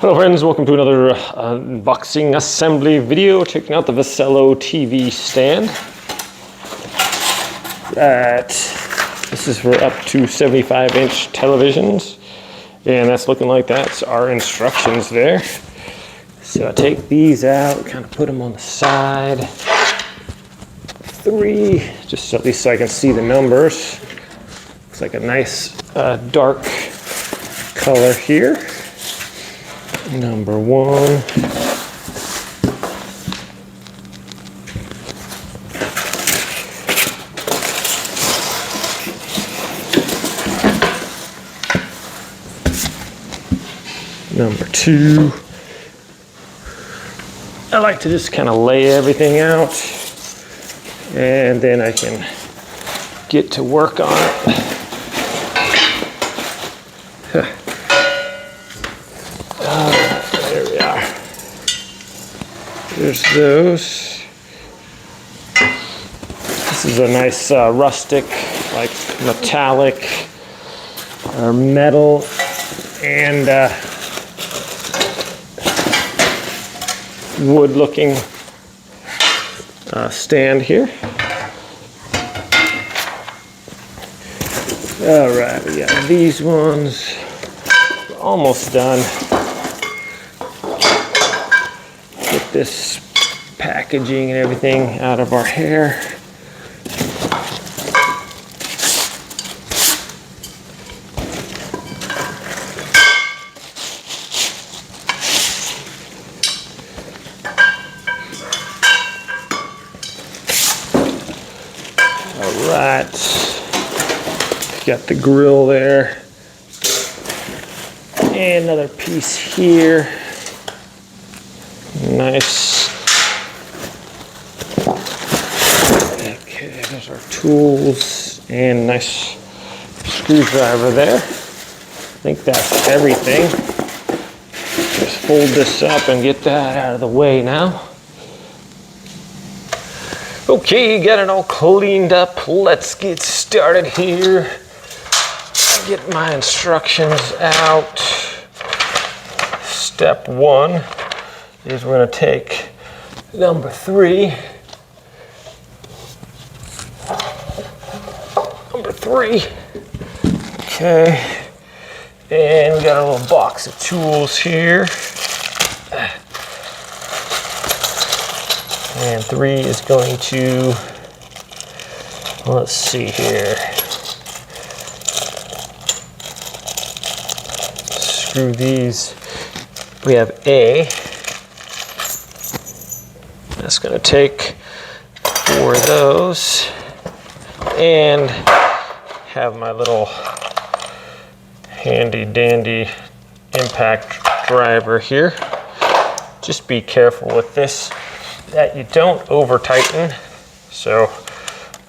Hello friends, welcome to another unboxing assembly video. Checking out the VECELO TV stand. This is for up to 75-inch televisions. And that's looking like that's our instructions there. So I take these out, kind of put them on the side. 3, just at least so I can see the numbers. Looks like a nice dark color here. Number 1. Number 2. I like to just kind of lay everything out and then I can get to work on it. There we are. There's those. This is a nice rustic, like metallic or metal and wood looking stand here. All right, we got these ones. We're almost done. Get this packaging and everything out of our hair. All right, got the grill there. And another piece here. Nice. Okay, there's our tools and nice screwdriver there. I think that's everything. Just fold this up and get that out of the way now. Okay, got it all cleaned up. Let's get started here. Get my instructions out. Step 1 is we're going to take number 3. Number 3. Okay. And we got a little box of tools here. And 3 is going to, let's see here. Screw these. We have A. That's going to take 4 of those. And have my little handy dandy impact driver here. Just be careful with this that you don't over tighten. So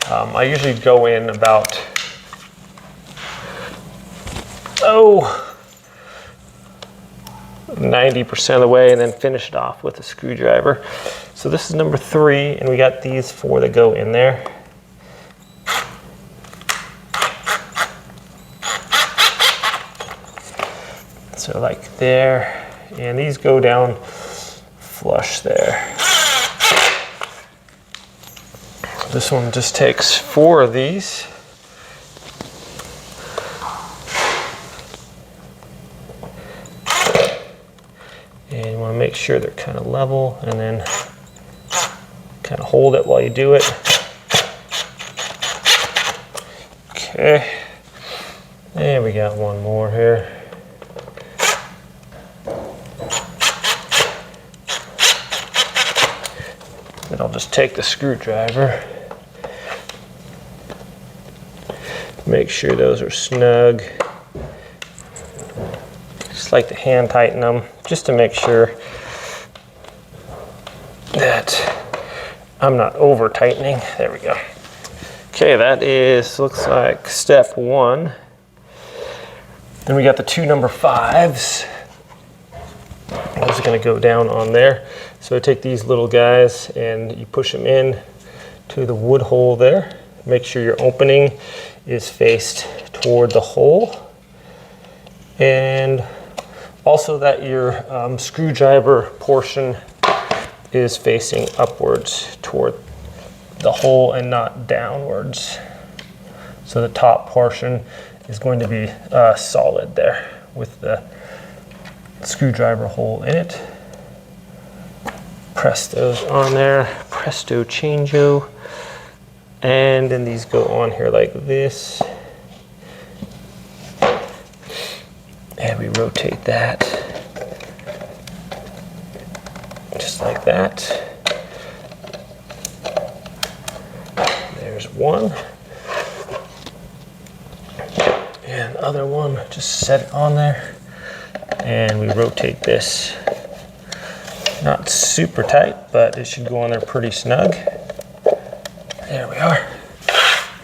I usually go in about 90% of the way and then finish it off with a screwdriver. So this is number 3 and we got these 4 that go in there. So like there, and these go down flush there. This one just takes 4 of these. And you want to make sure they're kind of level and then kind of hold it while you do it. Okay. And we got one more here. Then I'll just take the screwdriver. Make sure those are snug. Just like to hand tighten them just to make sure that I'm not over tightening. There we go. Okay, that looks like step 1. Then we got the 2 number 5s. Those are going to go down on there. So I take these little guys and you push them in to the wood hole there. Make sure your opening is faced toward the hole. And Also that your screwdriver portion is facing upwards toward the hole and not downwards. So the top portion is going to be solid there with the screwdriver hole in it. Press those on there, presto changeo. And then these go on here like this. And we rotate that just like that. There's one. And other one, just set it on there. And we rotate this. Not super tight, but it should go on there pretty snug. There we are.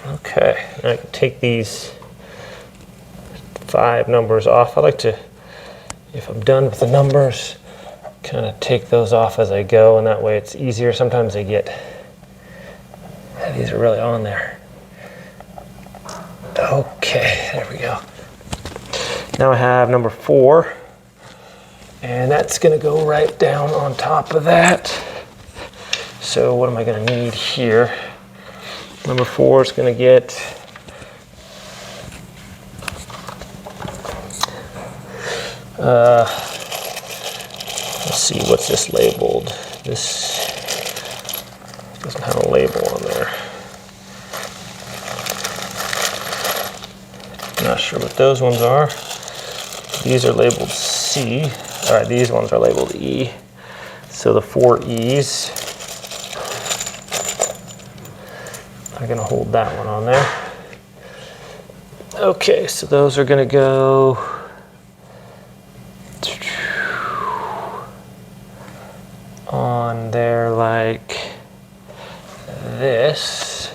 Okay, now I can take these 5 numbers off. I like to, if I'm done with the numbers, kind of take those off as I go, and that way it's easier. Sometimes they get, these are really on there. Okay, there we go. Now I have number 4, and that's gonna go right down on top of that. So what am I gonna need here? Number 4 is gonna get let's see, what's this labeled? This doesn't have a label on there. Not sure what those ones are. These are labeled C. All right, these ones are labeled E. So the 4 E's are gonna hold that one on there. Okay, so those are gonna go on there like this.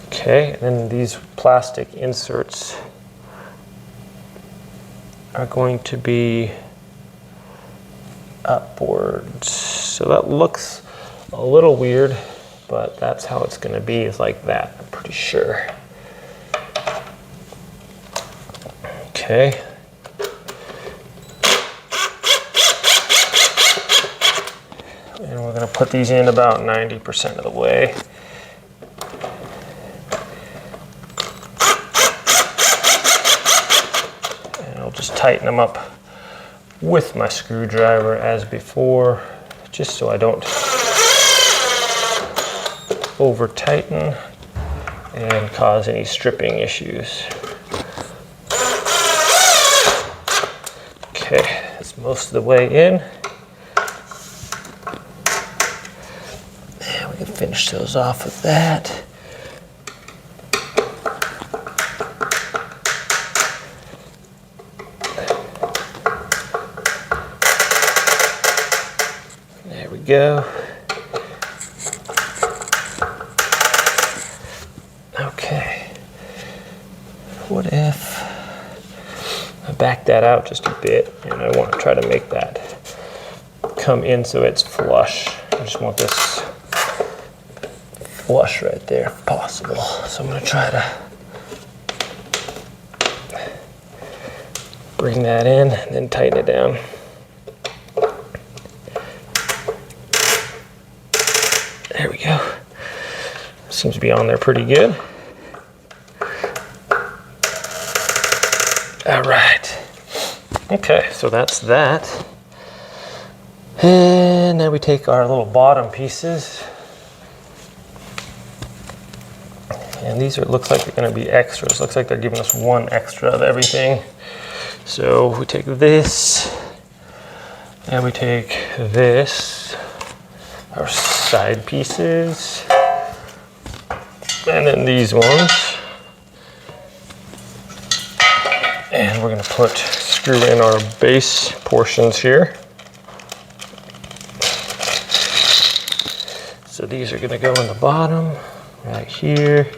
Okay, and then these plastic inserts are going to be upwards. So that looks a little weird, but that's how it's going to be, is like that, I'm pretty sure. Okay. And we're going to put these in about 90% of the way. And I'll just tighten them up with my screwdriver as before, just so I don't over tighten and cause any stripping issues. Okay, that's most of the way in. And we can finish those off with that. There we go. Okay, what if I back that out just a bit and I want to try to make that come in so it's flush. I just want this flush right there if possible. So I'm going to try to bring that in and then tighten it down. There we go. Seems to be on there pretty good. All right. Okay, so that's that. And now we take our little bottom pieces. And these are, looks like they're going to be extras. Looks like they're giving us 1 extra of everything. So we take this, and we take this, our side pieces, and then these ones. And we're going to screw in our base portions here. So these are going to go in the bottom, right here.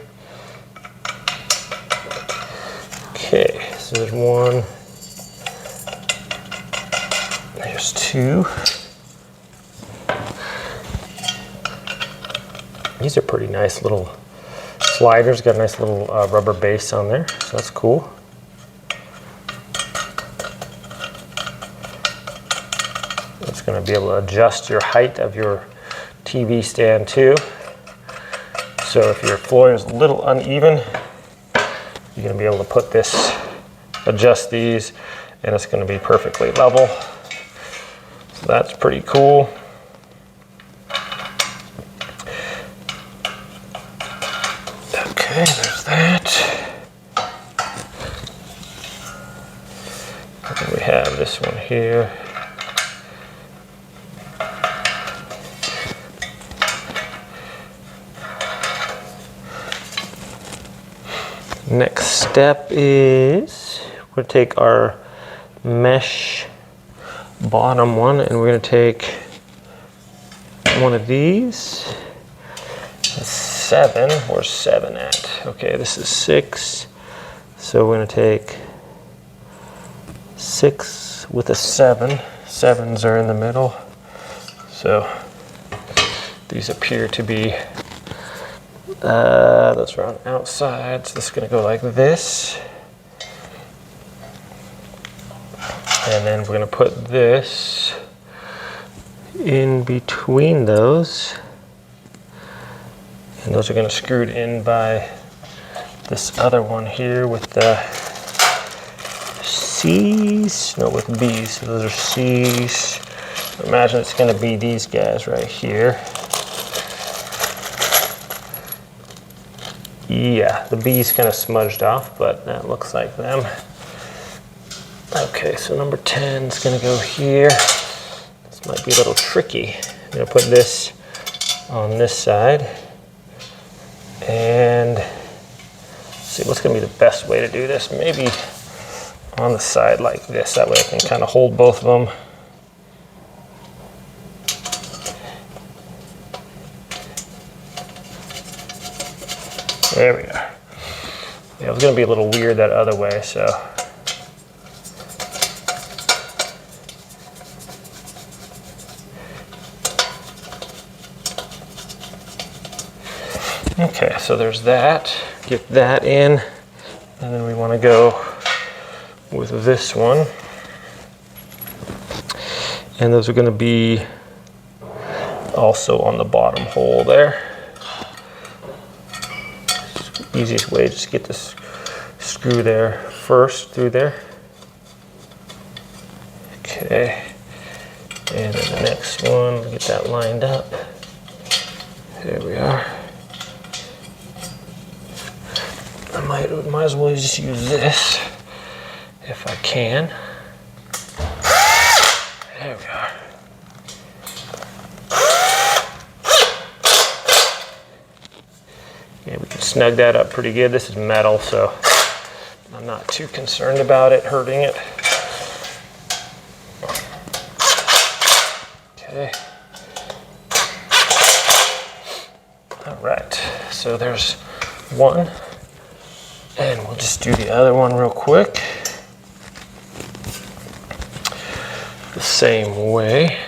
Okay, so there's 1, there's 2. These are pretty nice little sliders, got a nice little rubber base on there, so that's cool. It's going to be able to adjust your height of your TV stand too. So if your flooring is a little uneven, you're going to be able to put this, adjust these, and it's going to be perfectly level. So that's pretty cool. Okay, there's that. And then we have this one here. Next step is we're going to take our mesh bottom one and we're going to take one of these. That's 7. Where's 7 at? Okay, this is 6. So we're going to take 6 with a 7. 7s are in the middle. So these appear to be those are on the outside, so this is going to go like this. And then we're going to put this in between those. And those are going to screwed in by this other one here with the C's, no, with B's. So those are C's. Imagine it's going to be these guys right here. Yeah, the B's kind of smudged off, but that looks like them. Okay, so number 10 is going to go here. This might be a little tricky. I'm going to put this on this side. And see what's going to be the best way to do this. Maybe on the side like this. That way I can kind of hold both of them. There we are. Yeah, it was going to be a little weird that other way, so. Okay, so there's that. Get that in. And then we want to go with this one. And those are going to be also on the bottom hole there. Easiest way, just get this screw there first through there. Okay, and then the next one, get that lined up. There we are. I might as well just use this if I can. There we are. Yeah, we can snug that up pretty good. This is metal, so I'm not too concerned about it hurting it. Okay. All right, so there's one. And we'll just do the other one real quick. The same way.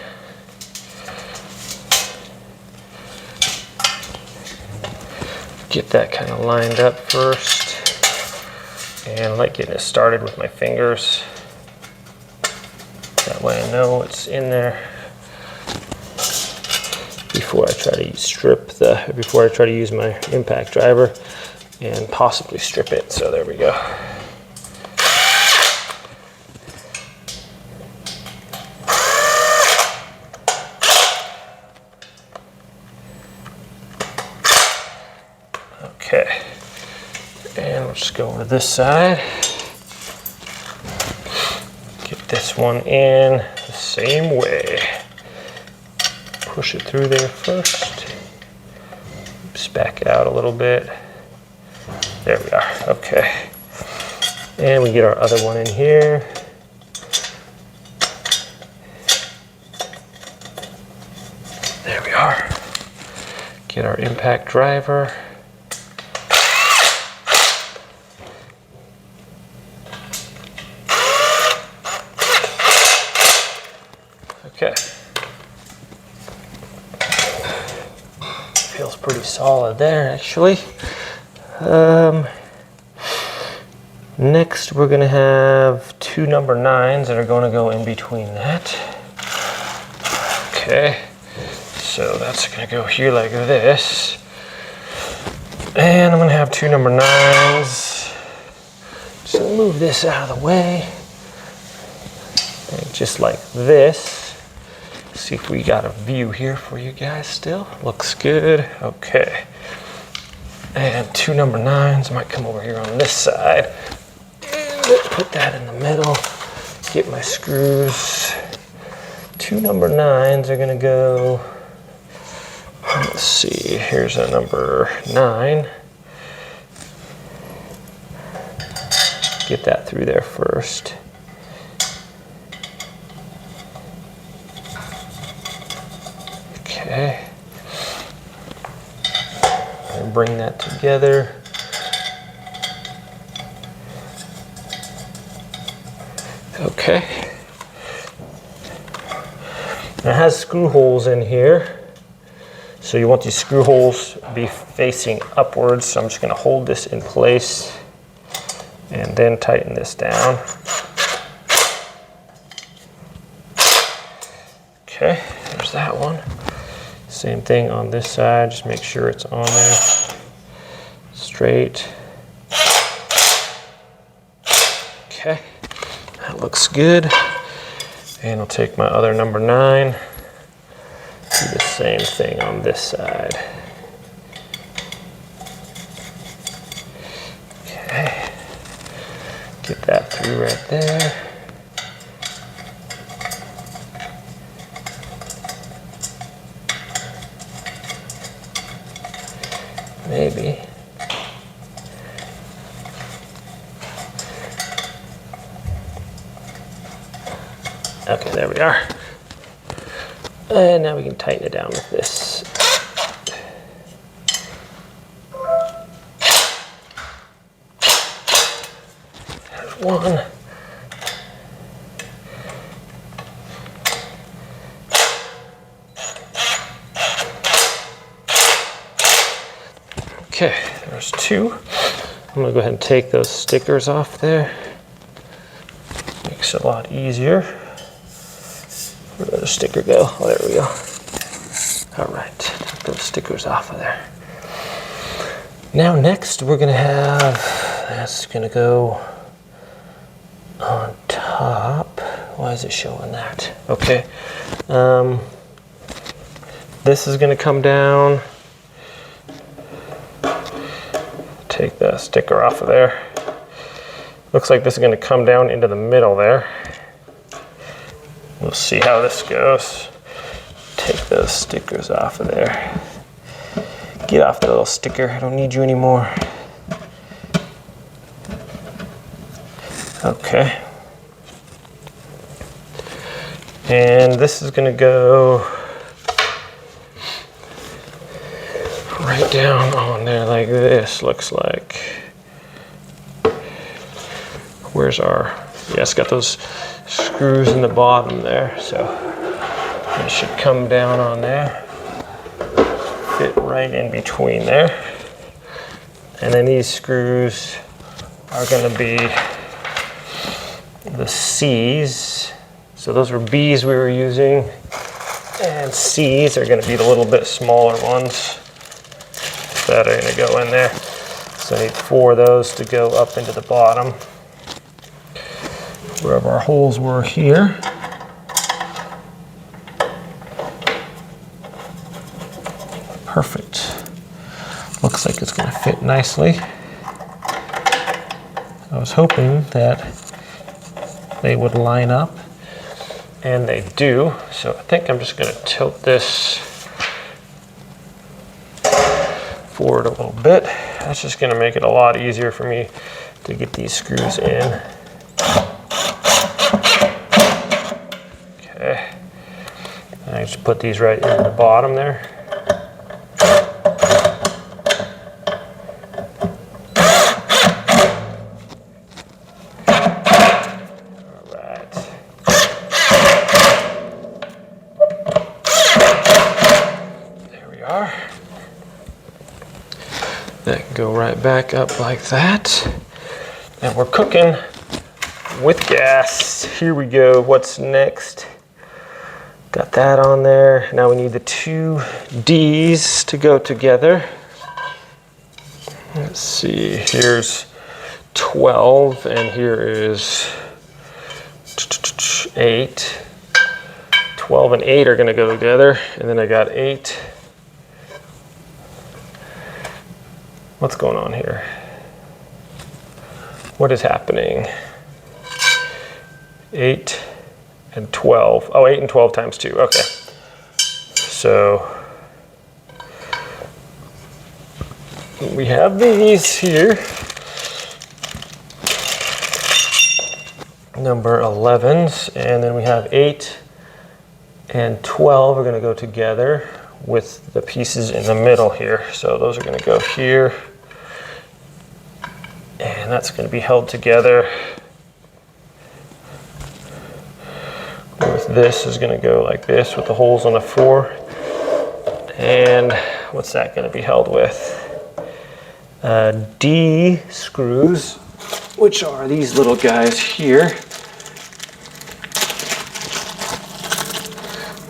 Get that kind of lined up first. And I like getting it started with my fingers. That way I know it's in there before I try to use my impact driver and possibly strip it. So there we go. Okay, and let's go over to this side. Get this one in the same way. Push it through there first. Oops, back it out a little bit. There we are, okay. And we get our other one in here. There we are. Get our impact driver. Okay. Feels pretty solid there, actually. Next, we're going to have two number 9s that are going to go in between that. Okay, so that's gonna go here like this. And I'm gonna have 2 number 9s. Just move this out of the way. And just like this. See if we got a view here for you guys still. Looks good. Okay. And 2 number 9s. I might come over here on this side. And put that in the middle. Get my screws. 2 number 9s are gonna go. Let's see, here's a number 9. Get that through there first. Okay. And bring that together. Okay. It has screw holes in here. So you want these screw holes to be facing upwards. So I'm just gonna hold this in place and then tighten this down. Okay, there's that one. Same thing on this side, just make sure it's on there. Straight. Okay, that looks good. And I'll take my other number 9. Do the same thing on this side. Okay. Get that through right there. Maybe. Okay, there we are. And now we can tighten it down with this. There's one. Okay, there's 2. I'm gonna go ahead and take those stickers off there. Makes it a lot easier. Where did the sticker go? Oh, there we go. All right, take those stickers off of there. Now next we're gonna have, that's gonna go on top. Why is it showing that? Okay, this is gonna come down. Take the sticker off of there. Looks like this is gonna come down into the middle there. We'll see how this goes. Take those stickers off of there. Get off the little sticker, I don't need you anymore. Okay. And this is gonna go right down on there like this, looks like. Where's our, yeah, it's got those screws in the bottom there, so it should come down on there, fit right in between there. And then these screws are going to be the C's. So those were B's we were using, and C's are going to be the little bit smaller ones that are going to go in there. So I need 4 of those to go up into the bottom. Wherever our holes were here. Perfect. Looks like it's going to fit nicely. I was hoping that they would line up, and they do. So I think I'm just going to tilt this forward a little bit. That's just going to make it a lot easier for me to get these screws in. Okay. And I just put these right in the bottom there. That can go right back up like that. And we're cooking with gas. Here we go. What's next? Got that on there. Now we need the 2 D's to go together. Let's see, here's 12 and here is 8. 12 and 8 are gonna go together, and then I got 8. What's going on here? What is happening? 8 and 12. Oh, 8 and 12 times 2, okay. So we have these here. Number 11s, and then we have 8 and 12 are going to go together with the pieces in the middle here. So those are going to go here, and that's going to be held together with this is going to go like this with the holes on the floor. And what's that going to be held with? D screws, which are these little guys here.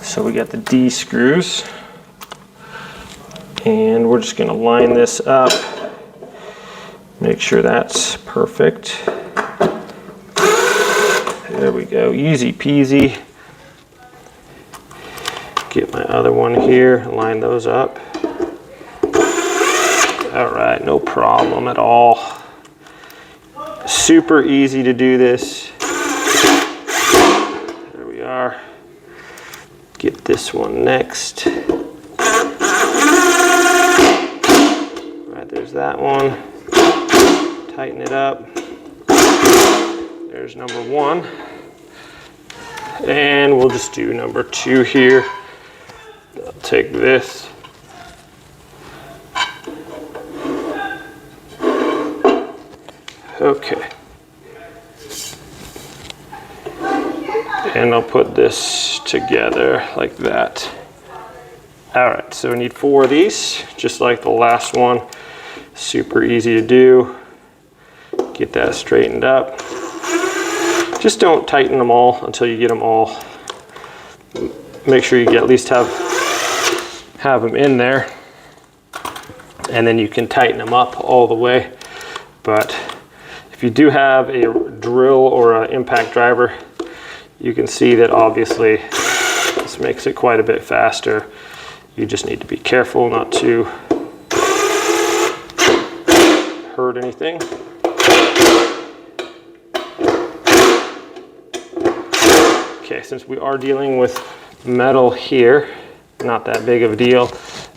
So we got the D screws, and we're just going to line this up, make sure that's perfect. There we go, easy peasy. Get my other one here, line those up. All right, no problem at all. Super easy to do this. There we are. Get this one next. All right, there's that one. Tighten it up. There's number 1. And we'll just do number 2 here. I'll take this. Okay. And I'll put this together like that. All right, so we need 4 of these, just like the last one. Super easy to do. Get that straightened up. Just don't tighten them all until you get them all. Make sure you at least have them in there, and then you can tighten them up all the way. But if you do have a drill or an impact driver, you can see that obviously this makes it quite a bit faster. You just need to be careful not to hurt anything. Okay, since we are dealing with metal here, not that big of a deal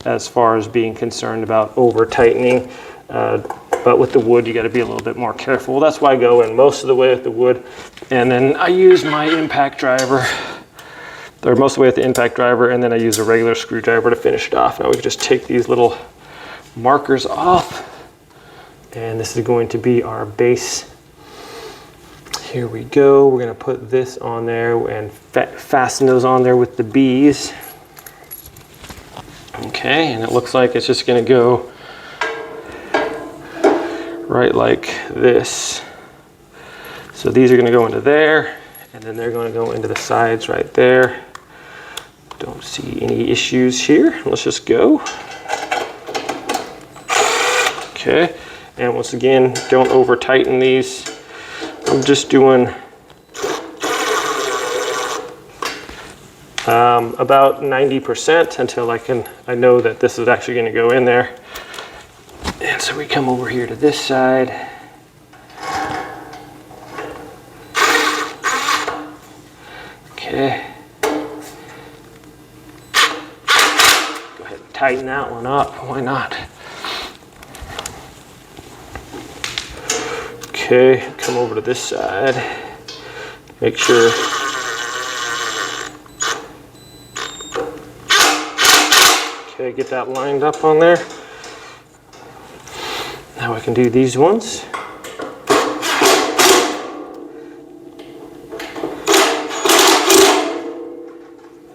as far as being concerned about over tightening. But with the wood, you got to be a little bit more careful. That's why I go in most of the way with the wood. And then I use my impact driver, or most of the way with the impact driver, and then I use a regular screwdriver to finish it off. Now we can just take these little markers off. And this is going to be our base. Here we go. We're going to put this on there and fasten those on there with the B's. Okay, and it looks like it's just going to go right like this. So these are going to go into there, and then they're going to go into the sides right there. Don't see any issues here. Let's just go. Okay, and once again, don't over tighten these. I'm just doing about 90% until I know that this is actually going to go in there. And so we come over here to this side. Okay. Go ahead and tighten that one up. Why not? Okay, come over to this side. Make sure. Okay, get that lined up on there. Now I can do these ones.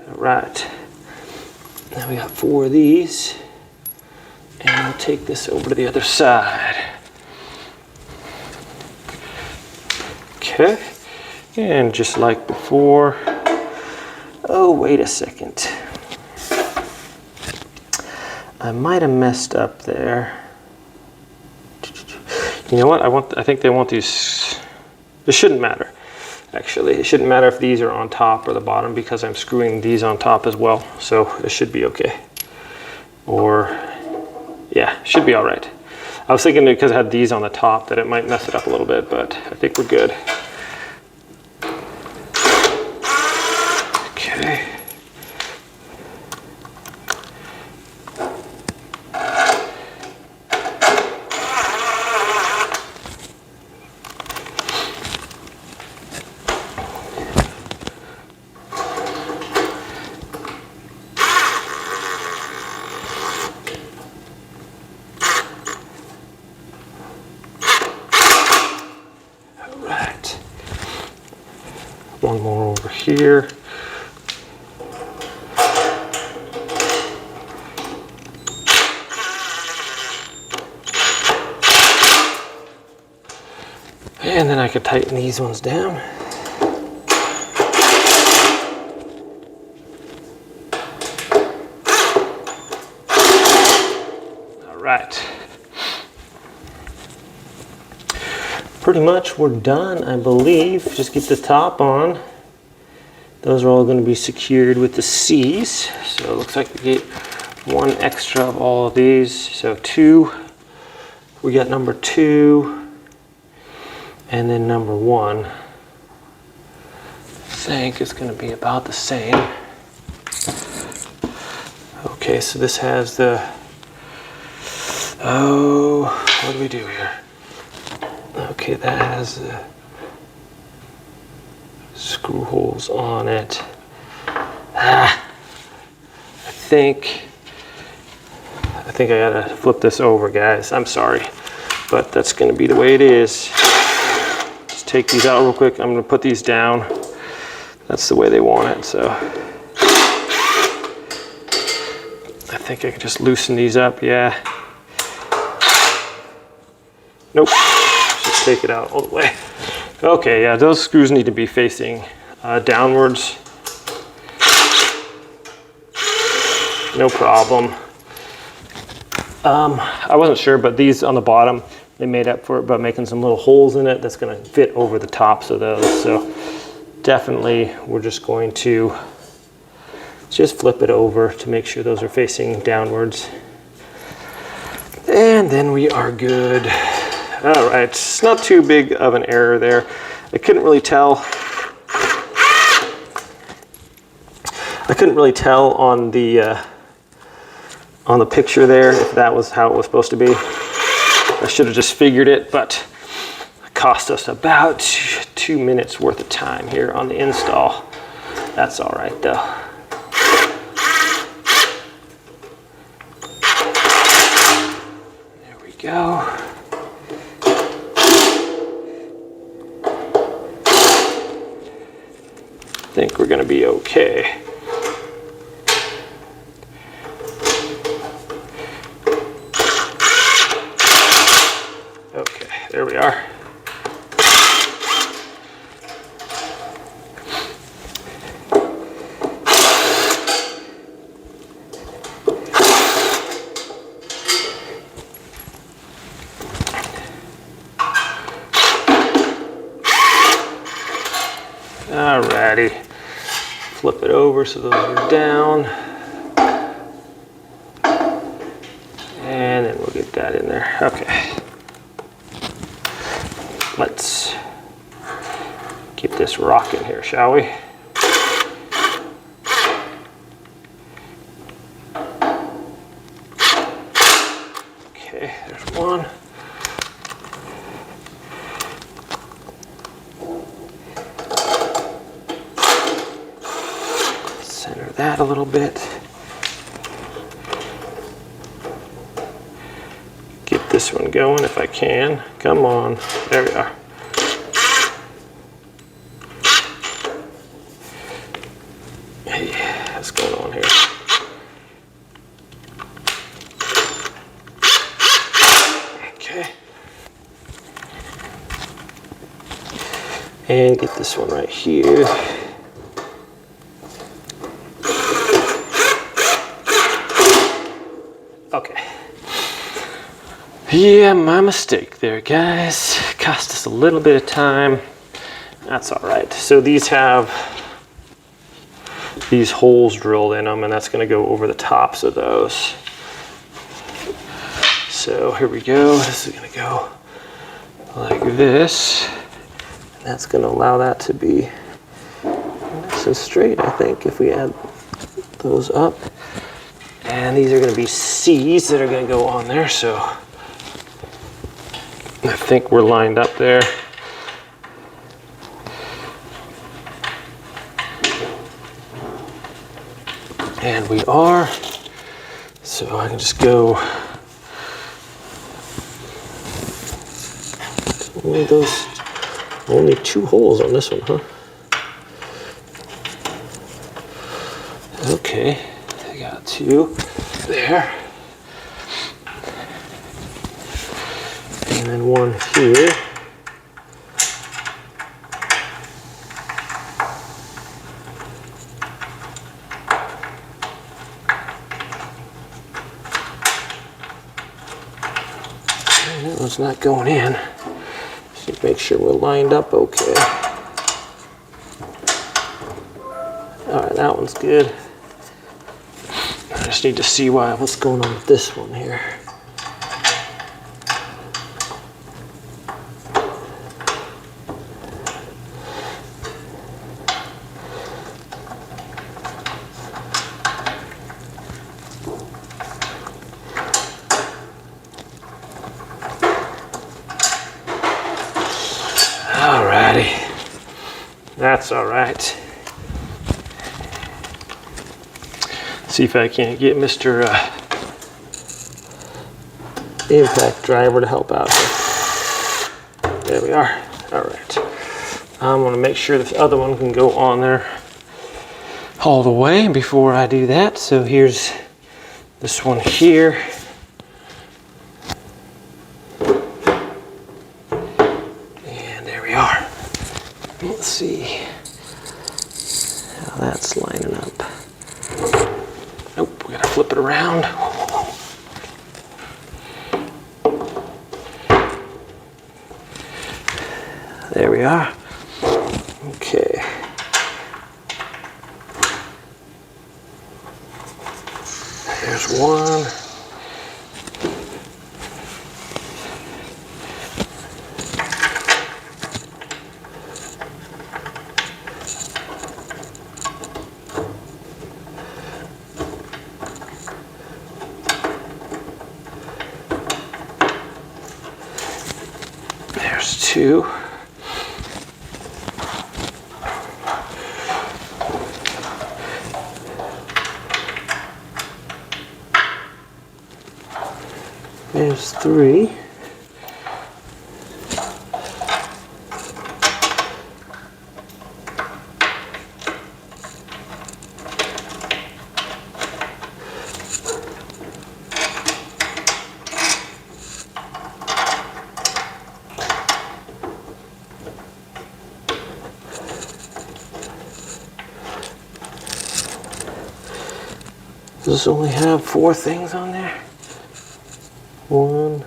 All right. Now we got 4 of these. And I'll take this over to the other side. Okay. And just like before, Oh, wait a second. I might have messed up there. You know what? I think they want these. This shouldn't matter. Actually, it shouldn't matter if these are on top or the bottom because I'm screwing these on top as well. So it should be okay. Or, yeah, should be all right. I was thinking because I had these on the top that it might mess it up a little bit, but I think we're good. Okay. One more over here. And then I could tighten these ones down. All right. Pretty much we're done, I believe. Just get the top on. Those are all going to be secured with the C's. So it looks like we get one extra of all of these. So 2. We got number 2 and then number 1. I think it's going to be about the same. Okay, so this has the, oh, what do we do here? Okay, that has the screw holes on it. I think I gotta flip this over, guys. I'm sorry, but that's gonna be the way it is. Just take these out real quick. I'm gonna put these down. That's the way they want it, so. I think I can just loosen these up, yeah. Nope. Take it out all the way. Okay, yeah, those screws need to be facing downwards. No problem. I wasn't sure, but these on the bottom, they made up for it by making some little holes in it that's going to fit over the tops of those. So definitely we're just going to just flip it over to make sure those are facing downwards. And then we are good. All right, it's not too big of an error there. I couldn't really tell. On the picture there if that was how it was supposed to be. I should have just figured it, but it cost us about 2 minutes worth of time here on the install. That's all right though. There we go. I think we're going to be okay. Okay, there we are. Alrighty, flip it over so those are down. And then we'll get that in there. Okay. Let's keep this rocking here, shall we? Okay, there's one. Center that a little bit. Get this one going if I can. Come on. There we are. Hey, what's going on here? Okay. And get this one right here. Yeah, my mistake there, guys. Cost us a little bit of time. That's all right. So these have these holes drilled in them, and that's going to go over the tops of those. So here we go. This is going to go like this. And that's going to allow that to be nice and straight, I think, if we add those up. And these are going to be C's that are going to go on there. So I think we're lined up there. And we are. So I can just go only 2 holes on this one, huh? Okay, I got 2 there. And then 1 here. And that one's not going in. Just make sure we're lined up okay. All right, that one's good. I just need to see what's going on with this one here. Alrighty, that's all right. See if I can't get Mr. Impact Driver to help out here. There we are. All right. I'm going to make sure this other one can go on there all the way before I do that. So here's this one here. And there we are. Let's see how that's lining up. Nope, we gotta flip it around. There we are. Okay. There's one. There's 2. There's 3. Does this only have 4 things on there? 1,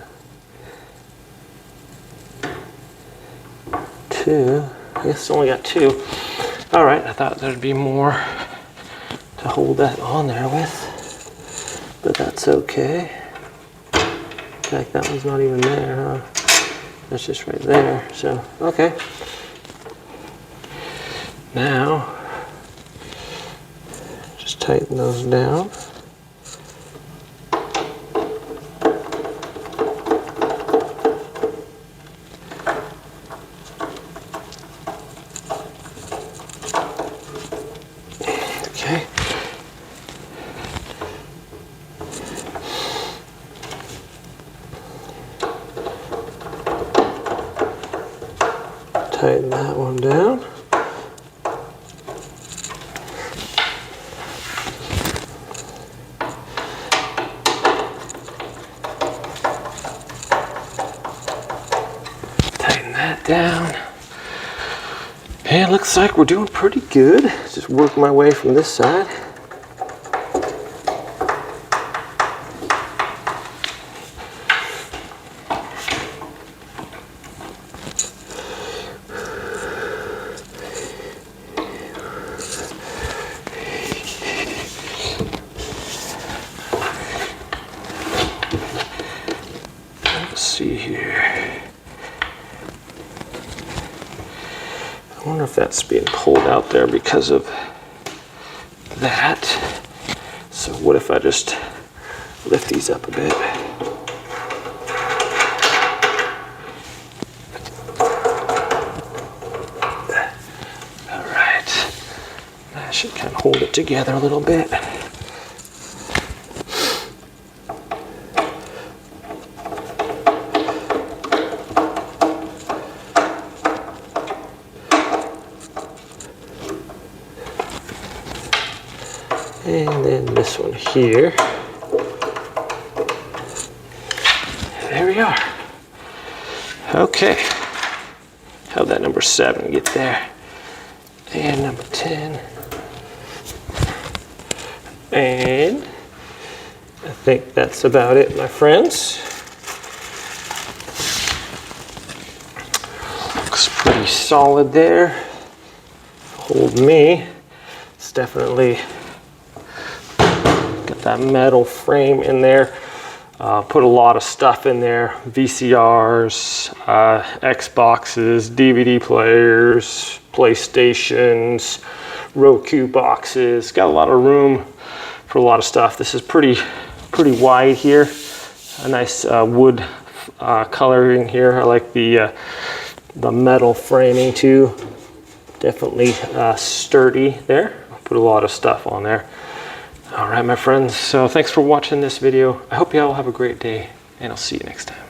2. I guess it's only got 2. All right, I thought there'd be more to hold that on there with, but that's okay. In fact, that one's not even there, huh? That's just right there, so, okay. Now, just tighten those down. Okay. Tighten that one down. Tighten that down. And it looks like we're doing pretty good. Just work my way from this side. that's being pulled out there because of that. So what if I just lift these up a bit? All right, that should kind of hold it together a little bit. And then this one here. There we are. Okay. How'd that number 7 get there? And number 10. And I think that's about it, my friends. Looks pretty solid there. Hold me. It's definitely that metal frame in there. Put a lot of stuff in there. VCRs, Xboxes, DVD players, PlayStations, Roku boxes. Got a lot of room for a lot of stuff. This is pretty wide here. A nice wood coloring here. I like the metal framing too. Definitely sturdy there. Put a lot of stuff on there. All right, my friends, so thanks for watching this video. I hope you all have a great day, and I'll see you next time.